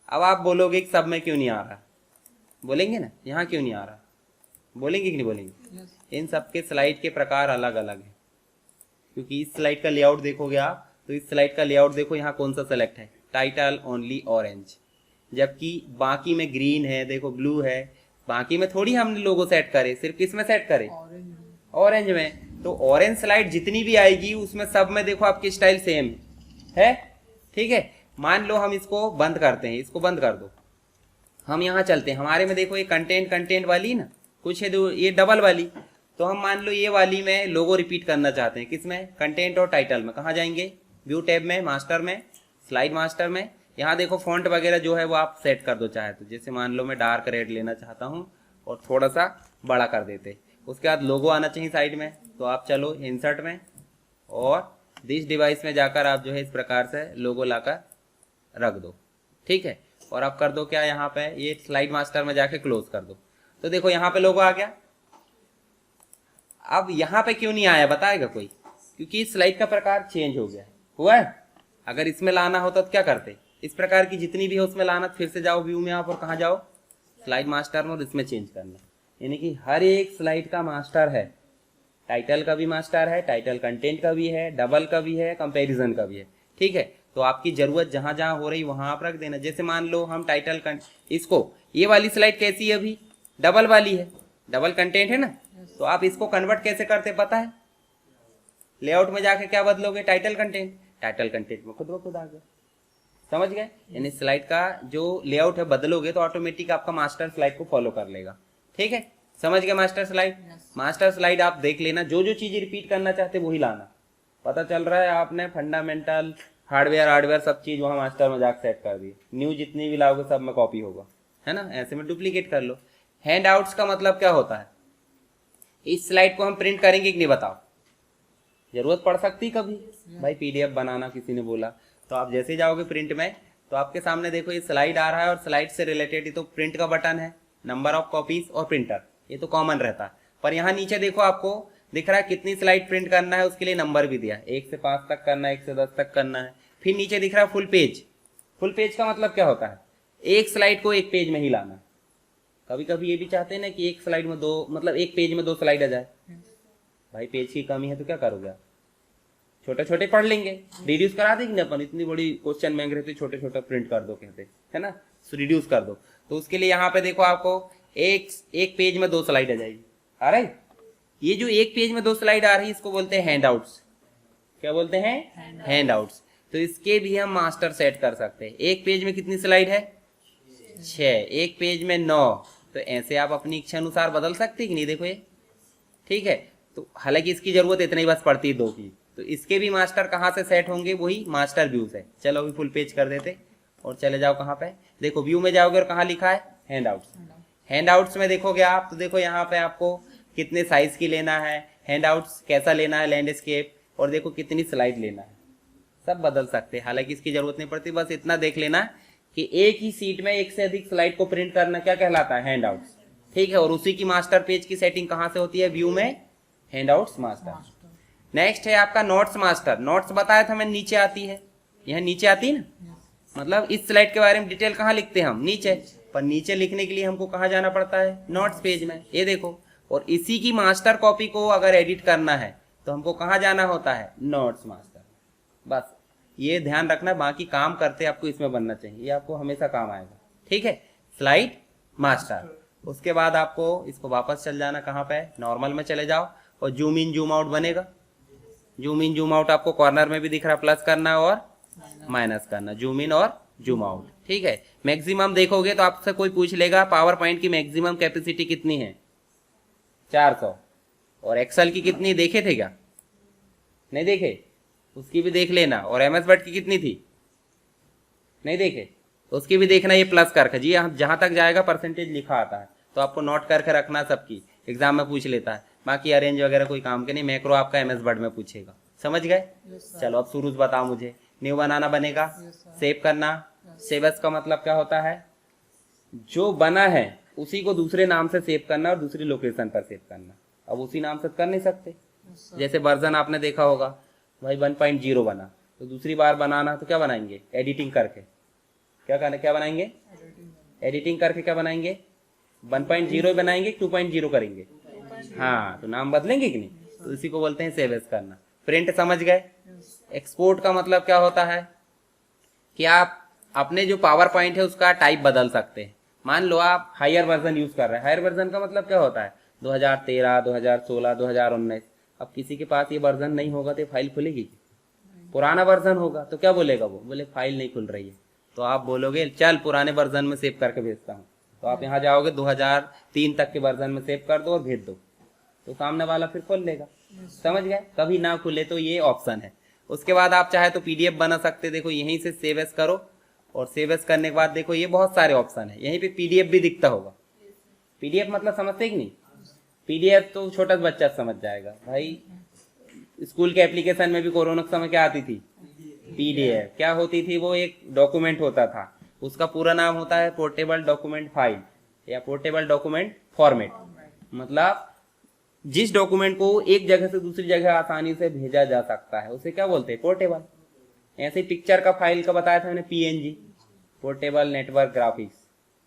अब आप बोलोगे कि सब में क्यों नहीं आ रहा, बोलेंगे ना, यहाँ क्यों नहीं आ रहा, बोलेंगे कि नहीं बोलेंगे। इन सब के स्लाइड के प्रकार अलग अलग है, क्योंकि इस स्लाइड का लेआउट देखोगे आप तो इस स्लाइड का लेआउट देखो, यहाँ कौन सा सेलेक्ट है, टाइटल ओनली ऑरेंज, जबकि बाकी में ग्रीन है, देखो ब्लू है। बाकी में थोड़ी हमने लोगो सेट करे, सिर्फ किसमें सेट करे, ऑरेंज में। तो ऑरेंज स्लाइड जितनी भी आएगी उसमें सब में देखो आपकी स्टाइल सेम है। ठीक है, मान लो हम इसको बंद करते हैं, इसको बंद कर दो, हम यहाँ चलते हैं। हमारे में देखो ये कंटेंट वाली ना, कुछ है ये डबल वाली, तो हम मान लो ये वाली में लोगो रिपीट करना चाहते हैं, किसमें, कंटेंट और टाइटल में। कहाँ जाएंगे, व्यू टैब में, मास्टर में, स्लाइड मास्टर में। यहाँ देखो फॉन्ट वगैरह जो है वो आप सेट कर दो चाहे तो। जैसे मान लो मैं डार्क रेड लेना चाहता हूँ और थोड़ा सा बड़ा कर देते। उसके बाद लोगो आना चाहिए साइड में, तो आप चलो इंसर्ट में और दिस डिवाइस में जाकर आप जो है इस प्रकार से लोगो लाकर रख दो। ठीक है, और आप कर दो क्या, यहाँ पे ये स्लाइड मास्टर में जाके क्लोज कर दो। तो देखो यहाँ पे लोगो आ गया। अब यहाँ पे क्यों नहीं आया बताएगा कोई, क्योंकि इस स्लाइड का प्रकार चेंज हो गया हुआ है। अगर इसमें लाना होता तो क्या करते, इस प्रकार की जितनी भी है उसमें लाना, फिर से जाओ व्यू में आप और कहाँ जाओ, स्लाइड मास्टर में, और इसमें चेंज करना। यानी कि हर एक स्लाइड का मास्टर है, टाइटल का भी मास्टर है, टाइटल कंटेंट का भी है, डबल का भी है, कंपैरिजन का भी है। ठीक है, तो आपकी जरूरत जहां जहां हो रही वहां आप रख देना। जैसे मान लो हम टाइटल इसको, ये वाली स्लाइड कैसी है, अभी डबल वाली है, डबल कंटेंट है ना, तो आप इसको कन्वर्ट कैसे करते पता है, लेआउट में जाके क्या बदलोगे, टाइटल कंटेंट में खुद ब खुद आ गया। समझ गए, यानी स्लाइड का जो लेआउट है बदलोगे तो ऑटोमेटिक आपका मास्टर स्लाइड को फॉलो कर लेगा। ठीक है, समझ गए मास्टर स्लाइड। मास्टर स्लाइड आप देख लेना, जो जो चीज रिपीट करना चाहते वही लाना। पता चल रहा है आपने फंडामेंटल हार्डवेयर सब चीज वहां मास्टर में जाकर सेट कर दी। न्यू जितनी भी लाओगे सब में कॉपी होगा, है ना। ऐसे में डुप्लीकेट कर लो। हैंड आउट्स का मतलब क्या होता है, इस स्लाइड को हम प्रिंट करेंगे कि नहीं बताओ, जरूरत पड़ सकती कभी, भाई पीडीएफ बनाना किसी ने बोला, तो आप जैसे जाओगे प्रिंट में तो आपके सामने देखो ये स्लाइड आ रहा है और स्लाइड से रिलेटेड ये तो प्रिंट का बटन है, नंबर ऑफ कॉपीज और प्रिंटर, ये तो कॉमन रहता है। पर यहाँ नीचे देखो आपको दिख रहा है कितनी स्लाइड प्रिंट करना है, उसके लिए नंबर भी दिया, 1 से 5 तक करना है, 1 से 10 तक करना है। फिर नीचे दिख रहा है फुल पेज। फुल पेज का मतलब क्या होता है, एक स्लाइड को एक पेज में ही लाना। कभी कभी ये भी चाहते हैं ना कि एक स्लाइड में दो, मतलब एक पेज में 2 स्लाइड आ जाए। भाई पेज की कमी है तो क्या करोगे आप, छोटे छोटे पढ़ लेंगे, रिड्यूस करा देंगे अपन। इतनी बड़ी क्वेश्चन मांग रहे थे, छोटे छोटे प्रिंट कर दो कहते, है ना, रिड्यूस कर दो। तो उसके लिए यहाँ पे देखो आपको एक पेज में 2 स्लाइड आ जाएगी। अरे ये जो एक पेज में 2 स्लाइड आ रही है इसको बोलते हैं हैंड आउट्स। क्या बोलते हैं, हैंड आउट्स। तो इसके भी हम मास्टर सेट कर सकते हैं। एक पेज में कितनी स्लाइड है, 6, एक पेज में 9। तो ऐसे आप अपनी इच्छा अनुसार बदल सकते हैं कि नहीं, देखो ये। ठीक है, तो हालांकि इसकी जरूरत इतनी बस पड़ती है 2 की। तो इसके भी मास्टर कहाँ से सेट होंगे, वही मास्टर व्यू से। चलो अभी फुल पेज कर देते और चले जाओ कहाँ पे, देखो व्यू में जाओगे और कहाँ लिखा है, हैंड आउट्स। हैंड आउट्स में देखोगे आप तो देखो यहाँ पे आपको कितने साइज की लेना है, हैंड आउट्स कैसा लेना है, लैंडस्केप, और देखो कितनी स्लाइड लेना है, सब बदल सकते हैं। हालांकि इसकी जरूरत नहीं पड़ती, बस इतना देख लेना कि एक ही सीट में एक से अधिक स्लाइड को प्रिंट करना क्या कहलाता है, हैंड आउट्स। ठीक है, और उसी की मास्टर पेज की सेटिंग कहाँ से होती है, व्यू में, हैंड आउट्स मास्टर। नेक्स्ट है आपका नोट्स मास्टर। नोट्स बताया था मैंने, नीचे आती है, यहाँ नीचे आती है ना, मतलब इस स्लाइड के बारे में डिटेल कहाँ लिखते हैं हम, नीचे। पर नीचे लिखने के लिए हमको कहाँ जाना पड़ता है, नोट्स पेज में, ये देखो। और इसी की मास्टर कॉपी को अगर एडिट करना है तो हमको कहाँ जाना होता है, नोट्स मास्टर। बस ये ध्यान रखना, बाकी काम करते आपको इसमें बनना चाहिए, ये आपको हमेशा काम आएगा, ठीक है। स्लाइड मास्टर, उसके बाद आपको इसको वापस चल जाना, कहाँ पे, नॉर्मल में चले जाओ और जूम इन जूम आउट बनेगा। जूम इन जूम आउट आपको कॉर्नर में भी दिख रहा, प्लस करना और माइनस करना, जूम इन और जूम आउट, ठीक है। मैक्सिमम देखोगे तो आपसे कोई पूछ लेगा पावर पॉइंट की मैक्सिमम कैपेसिटी कितनी है, 400, और एक्सेल की कितनी देखे थे क्या, नहीं देखे, उसकी भी देख लेना। और एमएस वर्ड की कितनी थी, नहीं देखे, तो उसकी भी देखना, ये प्लस करके जी जहां तक जाएगा परसेंटेज लिखा आता है, तो आपको नोट करके रखना, सबकी एग्जाम में पूछ लेता है। बाकी अरेंज वगैरह कोई काम के नहीं, मैक्रो आपका एमएस वर्ड में पूछेगा, समझ गए। चलो अब शुरू बताओ मुझे, न्यू बनाना बनेगा, सेव करना। सेव एज का मतलब क्या होता है, जो बना है उसी को दूसरे नाम से सेव करना और दूसरी लोकेशन पर सेव करना। अब उसी नाम से कर नहीं सकते, जैसे वर्जन आपने देखा होगा भाई 1.0 बना, तो दूसरी बार बनाना तो क्या बनाएंगे, एडिटिंग करके, क्या बनाएंगे, एडिटिंग करके क्या बनाएंगे, 1.0 बनाएंगे, 2.0 करेंगे, हाँ, तो नाम बदलेंगे कि नहीं, तो इसी को बोलते हैं सेव एज करना। प्रिंट समझ गए। एक्सपोर्ट का मतलब क्या होता है कि आप अपने जो पावर पॉइंट है उसका टाइप बदल सकते हैं। मान लो आप हायर वर्जन यूज कर रहे हैं, हायर वर्जन का मतलब क्या होता है, 2013, 2016, 2019। अब किसी के पास ये वर्जन नहीं होगा तो फाइल खुलेगी, पुराना वर्जन होगा तो क्या बोलेगा वो, बोले फाइल नहीं खुल रही है, तो आप बोलोगे चल पुराने वर्जन में सेव करके भेजता हूँ, तो आप यहाँ जाओगे 2003 तक के वर्जन में सेव कर दो और भेज दो, तो सामने वाला फिर खोल लेगा, समझ गए। कभी ना खुले तो ये ऑप्शन है। उसके बाद आप चाहे तो पीडीएफ बना सकते, देखो यहीं से सेव एज करो, और सेव एज करने के बाद देखो ये बहुत सारे ऑप्शन है, यहीं पे पीडीएफ भी दिखता होगा। पीडीएफ मतलब समझते कि नहीं, पीडीएफ तो छोटा बच्चा समझ जाएगा भाई। स्कूल के एप्लीकेशन में भी कोरोना के समय क्या आती थी, पीडीएफ। क्या होती थी, वो एक डॉक्यूमेंट होता था, उसका पूरा नाम होता है पोर्टेबल डॉक्यूमेंट फाइल या पोर्टेबल डॉक्यूमेंट फॉर्मेट। मतलब जिस डॉक्यूमेंट को एक जगह से दूसरी जगह आसानी से भेजा जा सकता है उसे क्या बोलते हैं, पोर्टेबल। ऐसे पिक्चर का फाइल का बताया था मैंने, पीएनजी, पोर्टेबल नेटवर्क ग्राफिक्स,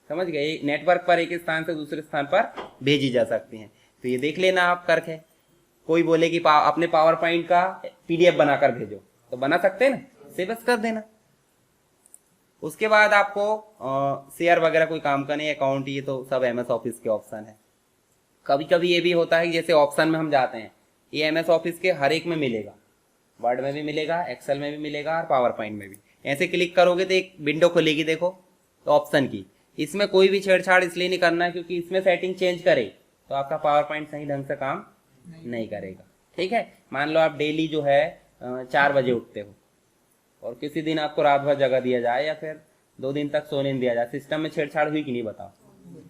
समझ गए। नेटवर्क पर एक स्थान से दूसरे स्थान पर भेजी जा सकती हैं, तो ये देख लेना आप करके। कोई बोले कि अपने पावर पॉइंट का पीडीएफ बनाकर भेजो, तो बना सकते हैं ना, सेव कर देना। उसके बाद आपको शेयर वगैरह कोई काम का नहीं, अकाउंट, ये तो सब एमएस ऑफिस के ऑप्शन है। कभी कभी ये भी होता है कि जैसे ऑप्शन में हम जाते हैं, ये एमएस ऑफिस के हर एक में मिलेगा, वर्ड में भी मिलेगा, एक्सेल में भी मिलेगा और पावर पॉइंट में भी। ऐसे क्लिक करोगे तो एक विंडो खुलेगी, देखो तो ऑप्शन की। इसमें कोई भी छेड़छाड़ इसलिए नहीं करना है क्योंकि इसमें सेटिंग चेंज करे तो आपका पावर पॉइंट सही ढंग से काम नहीं करेगा, ठीक है। मान लो आप डेली जो है 4 बजे उठते हो और किसी दिन आपको रात भर जगह दिया जाए या फिर 2 दिन तक सोने दिया जाए, सिस्टम में छेड़छाड़ हुई कि नहीं बताओ,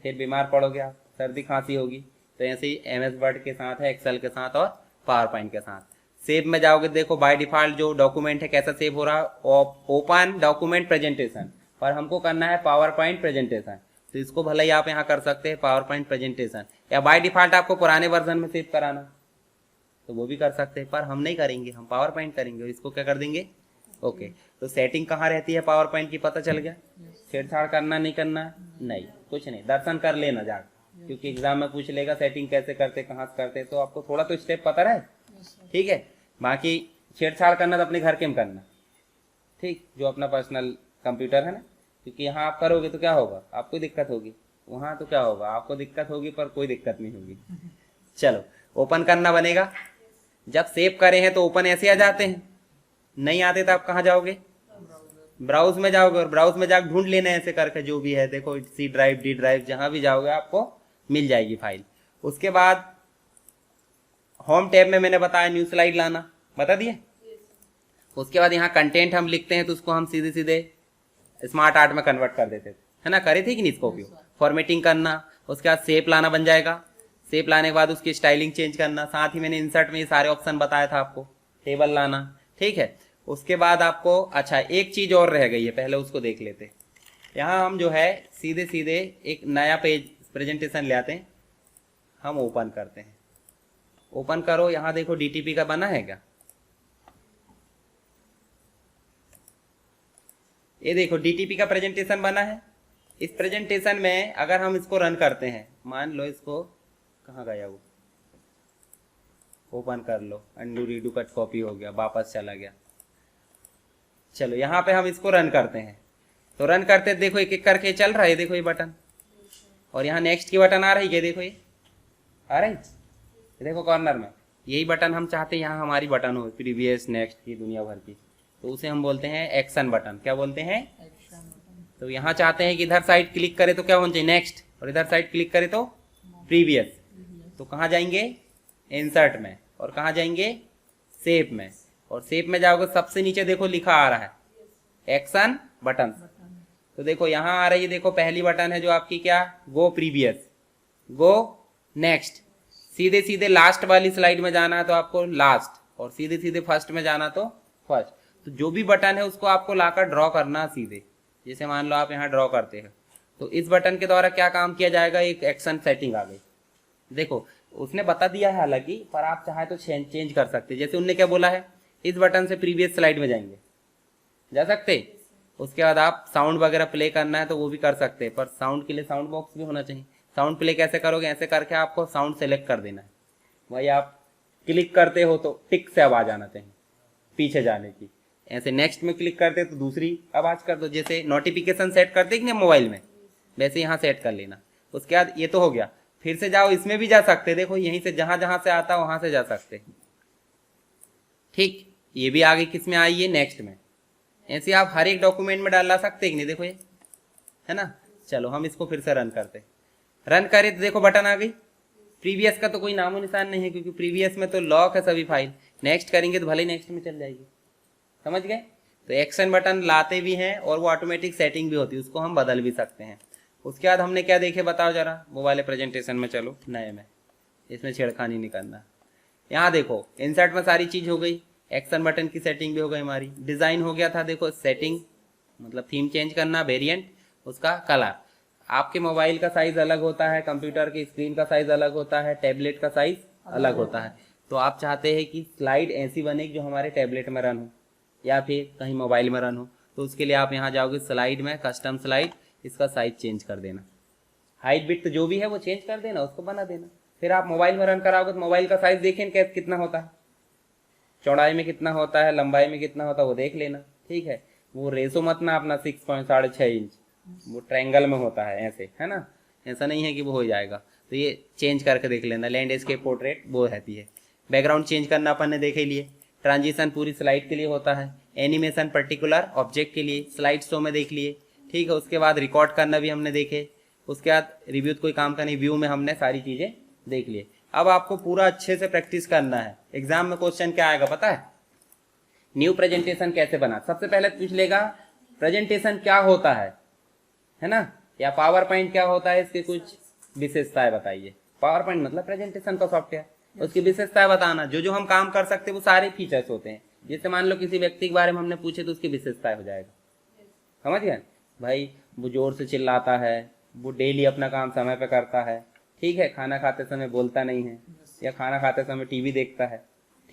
फिर बीमार पड़ोगे आप, सर्दी खांसी होगी। तो ऐसे ही एमएस वर्ड के साथ है, एक्सेल के साथ और पावर पॉइंट के साथ। सेव में जाओगे, देखो बाय डिफॉल्ट जो डॉक्यूमेंट है कैसा सेव हो रहा है, ओपन डॉक्यूमेंट प्रेजेंटेशन, पर हमको करना है पावर पॉइंट प्रेजेंटेशन, तो इसको भले ही आप यहाँ कर सकते हैं पावर पॉइंट प्रेजेंटेशन, या बाय डिफॉल्ट आपको पुराने वर्जन में सेव कराना तो वो भी कर सकते हैं, पर हम नहीं करेंगे, हम पावर पॉइंट करेंगे। और इसको क्या कर देंगे, ओके। तो सेटिंग कहाँ रहती है पावर पॉइंट की, पता चल गया। छेड़छाड़ करना नहीं करना, नहीं कुछ नहीं, दर्शन कर लेना जाकर, क्योंकि एग्जाम में पूछ लेगा सेटिंग कैसे करते, कहाँ से करते, तो आपको थोड़ा तो स्टेप पता रहे, ठीक है। बाकी छेड़छाड़ करना तो अपने घर के में करना, ठीक, जो अपना पर्सनल कंप्यूटर है ना, क्योंकि यहाँ आप करोगे तो क्या होगा, आपको दिक्कत होगी, वहाँ तो क्या होगा, आपको दिक्कत होगी पर कोई दिक्कत नहीं होगी। चलो ओपन करना बनेगा। जब सेव करे हैं तो ओपन ऐसे आ जाते हैं, नहीं आते तो आप कहाँ जाओगे, ब्राउज में जाओगे, और ब्राउज में जाकर ढूंढ लेना ऐसे करके, जो भी है देखो सी ड्राइव, डी ड्राइव, जहां भी जाओगे आपको मिल जाएगी फाइल। उसके बाद होम टैब में मैंने बताया न्यू स्लाइड लाना, बता दिए। उसके बाद यहाँ कंटेंट हम लिखते हैं तो उसको हम सीधे सीधे स्मार्ट आर्ट में कन्वर्ट कर देते थे, है ना, करे थे कि नहीं इसको उपयोग। फॉर्मेटिंग करना, उसके बाद शेप लाना बन जाएगा, शेप लाने के बाद उसकी स्टाइलिंग चेंज करना, साथ ही मैंने इंसर्ट में ये सारे ऑप्शन बताया था आपको, टेबल लाना, ठीक है। उसके बाद आपको, अच्छा एक चीज और रह गई है, पहले उसको देख लेते। यहाँ हम जो है सीधे सीधे एक नया पेज प्रेजेंटेशन ले आते हैं, हम ओपन करते हैं। ओपन करो, यहाँ देखो डीटीपी का बना है क्या, ये देखो डीटीपी का प्रेजेंटेशन बना है, इस प्रेजेंटेशन में अगर हम इसको रन करते हैं, मान लो इसको, कहाँ गया वो, ओपन कर लो, अंडू रीडू कट कॉपी हो गया, वापस चला गया। चलो यहाँ पे हम इसको रन करते हैं, तो रन करते देखो एक एक करके चल रहा है, देखो ये बटन, और यहाँ नेक्स्ट की बटन आ रही है, देखो ये आ रही, देखो कॉर्नर में यही बटन हम चाहते हैं यहाँ हमारी बटन हो, प्रीवियस नेक्स्ट की दुनिया भर की, तो उसे हम बोलते हैं एक्शन बटन। क्या बोलते हैं? तो यहाँ चाहते हैं कि इधर साइड क्लिक करे तो क्या होना चाहिए, नेक्स्ट, और इधर साइड क्लिक करे तो प्रीवियस। तो कहाँ जाएंगे? इंसर्ट में, और कहाँ जाएंगे? सेव में, और सेव में जाओगे सबसे नीचे देखो लिखा आ रहा है एक्शन बटन। तो देखो यहाँ आ रही है, देखो पहली बटन है जो आपकी क्या, गो प्रीवियस, गो नेक्स्ट। सीधे सीधे लास्ट वाली स्लाइड में जाना है तो आपको लास्ट, और सीधे सीधे फर्स्ट में जाना तो फर्स्ट। तो जो भी बटन है उसको आपको लाकर ड्रॉ करना सीधे, जैसे मान लो आप यहाँ ड्रॉ करते हैं, तो इस बटन के द्वारा क्या काम किया जाएगा, एक एक्शन सेटिंग आ गई। देखो उसने बता दिया है हालांकि, पर आप चाहे तो चेंज कर सकते। जैसे उनने क्या बोला है, इस बटन से प्रीवियस स्लाइड में जाएंगे, जा सकते। उसके बाद आप साउंड वगैरह प्ले करना है तो वो भी कर सकते हैं, पर साउंड के लिए साउंड बॉक्स भी होना चाहिए। साउंड प्ले कैसे करोगे, ऐसे करके आपको साउंड सेलेक्ट कर देना है, वही आप क्लिक करते हो तो टिक से आवाज आना चाहिए पीछे जाने की। ऐसे नेक्स्ट में क्लिक करते तो दूसरी आवाज कर दो, जैसे नोटिफिकेशन सेट करते कि मोबाइल में, वैसे यहाँ सेट कर लेना। उसके बाद ये तो हो गया, फिर से जाओ, इसमें भी जा सकते, देखो यहीं से जहां जहां से आता वहां से जा सकते। ठीक, ये भी आगे किस में आई है, नेक्स्ट में। ऐसे आप हर एक डॉक्यूमेंट में डाल सकते कि नहीं, देखो ये है ना। चलो हम इसको फिर से रन करते, रन करे तो देखो बटन आ गई। प्रीवियस का तो कोई नामो निशान नहीं है, क्योंकि प्रीवियस में तो लॉक है सभी फाइल। नेक्स्ट करेंगे तो भले नेक्स्ट में चल जाएगी, समझ गए। तो एक्शन बटन लाते भी हैं और वो ऑटोमेटिक सेटिंग भी होती है, उसको हम बदल भी सकते हैं। उसके बाद हमने क्या देखे बताओ जरा, वो वाले प्रेजेंटेशन में चलो, नए में, इसमें छेड़खानी नहीं करना। यहाँ देखो इंसर्ट में सारी चीज हो गई, एक्शन बटन की सेटिंग भी हो गई हमारी, डिजाइन हो गया था, देखो सेटिंग मतलब थीम चेंज करना, वेरिएंट, उसका कलर। आपके मोबाइल का साइज अलग होता है, कंप्यूटर की स्क्रीन का साइज अलग होता है, टैबलेट का साइज अलग होता है। तो आप चाहते हैं कि स्लाइड ऐसी बने जो हमारे टैबलेट में रन हो या फिर कहीं मोबाइल में रन हो, तो उसके लिए आप यहाँ जाओगे स्लाइड में, कस्टम स्लाइड, इसका साइज चेंज कर देना, हाइट विड्थ जो भी है वो चेंज कर देना, उसको बना देना। फिर आप मोबाइल में रन कराओगे तो मोबाइल का साइज देखें कितना होता है, चौड़ाई में कितना होता है, लंबाई में कितना होता है, वो देख लेना। ठीक है, वो रेसो मत ना अपना 6.6 इंच, वो ट्रायंगल में होता है ऐसे, है ना, ऐसा नहीं है कि वो हो जाएगा। तो ये चेंज करके देख लेना। लैंडस्केप पोर्ट्रेट वो रहती है। बैकग्राउंड चेंज करना अपन ने देखे लिए। ट्रांजिशन पूरी स्लाइड के लिए होता है। एनिमेशन पर्टिकुलर ऑब्जेक्ट के लिए, स्लाइड शो में देख लिए। ठीक है, उसके बाद रिकॉर्ड करना भी हमने देखे। उसके बाद रिव्यू कोई काम का नहीं, व्यू में हमने सारी चीजें देख लिए। अब आपको पूरा अच्छे से प्रैक्टिस करना है। एग्जाम में क्वेश्चन क्या आएगा पता है, न्यू प्रेजेंटेशन कैसे बना। सबसे पहले पूछ लेगा प्रेजेंटेशन क्या होता है ना, या पावर पॉइंट क्या होता है, इसकी कुछ विशेषताएं बताइए। पावर पॉइंट मतलब प्रेजेंटेशन का सॉफ्टवेयर, उसकी विशेषताएं बताना। जो जो हम काम कर सकते हैं वो सारे फीचर्स होते हैं। जैसे मान लो किसी व्यक्ति के बारे में हमने पूछे तो उसकी विशेषताएं हो जाएगा। समझ गए भाई, वो जोर से चिल्लाता है, वो डेली अपना काम समय पे करता है, ठीक है, खाना खाते समय बोलता नहीं है, या खाना खाते समय टीवी देखता है।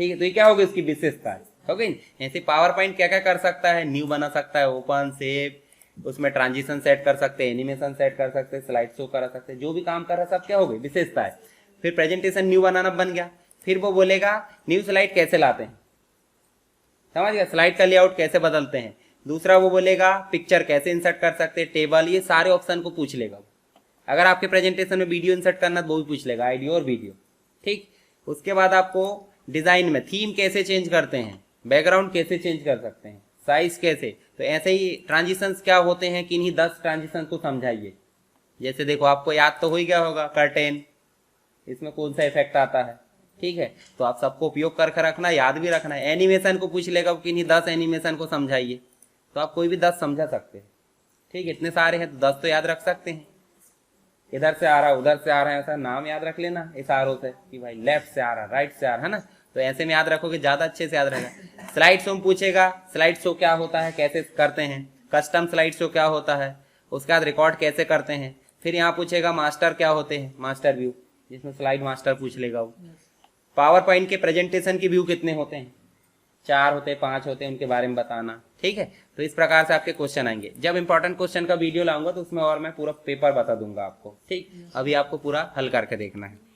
ठीक है, तो ये क्या होगी, उसकी विशेषता है। हो गई। ऐसे पावर पॉइंट क्या क्या कर सकता है, न्यू बना सकता है, ओपन, सेव, उसमें ट्रांजिशन सेट कर सकते हैं, एनिमेशन सेट कर सकते हैं, स्लाइड शो करा सकते हैं, जो भी काम कर रहा है सब क्या हो गई, विशेषता है। फिर प्रेजेंटेशन न्यू बनाना बन गया। फिर वो बोलेगा न्यू स्लाइड कैसे लाते हैं, समझ गया, स्लाइड का लेआउट कैसे बदलते हैं। दूसरा वो बोलेगा पिक्चर कैसे इंसर्ट कर सकते हैं, टेबल, ये सारे ऑप्शन को पूछ लेगा। अगर आपके प्रेजेंटेशन में वीडियो इंसर्ट करना तो वो भी पूछ लेगा, ऑडियो और वीडियो। ठीक, उसके बाद आपको डिजाइन में थीम कैसे चेंज करते हैं, बैकग्राउंड कैसे चेंज कर सकते हैं, साइज कैसे। तो ऐसे ही ट्रांजिशंस क्या होते हैं, किन्हीं 10 ट्रांजिशन को समझाइए। जैसे देखो आपको याद तो हो ही गया होगा, कर्टेन, इसमें कौन सा इफेक्ट आता है। ठीक है, तो आप सबको उपयोग करके रखना, याद भी रखना है। एनिमेशन को पूछ लेगा किन्हीं 10 एनिमेशन को समझाइए, तो आप कोई भी 10 समझा सकते हैं। ठीक है, इतने सारे हैं तो 10 तो याद रख सकते हैं। इधर से आ रहा है, उधर से आ रहा है, ऐसा नाम याद रख लेना इशारों से कि भाई लेफ्ट से आ रहा है, राइट से आ रहा है ना, तो ऐसे में याद रखोगे, ज्यादा अच्छे से याद रहेगा। स्लाइड शो में पूछेगा स्लाइड शो क्या होता है, कैसे करते हैं, कस्टम स्लाइड शो क्या होता है, उसके बाद रिकॉर्ड कैसे करते हैं। फिर यहाँ पूछेगा मास्टर क्या होते हैं, मास्टर व्यू, जिसमें स्लाइड मास्टर पूछ लेगा वो। पावर पॉइंट के प्रेजेंटेशन के व्यू कितने होते हैं, 4 होते 5 होते उनके बारे में बताना, ठीक है। तो इस प्रकार से आपके क्वेश्चन आएंगे। जब इंपॉर्टेंट क्वेश्चन का वीडियो लाऊंगा तो उसमें और मैं पूरा पेपर बता दूंगा आपको, ठीक। अभी आपको पूरा हल करके देखना है।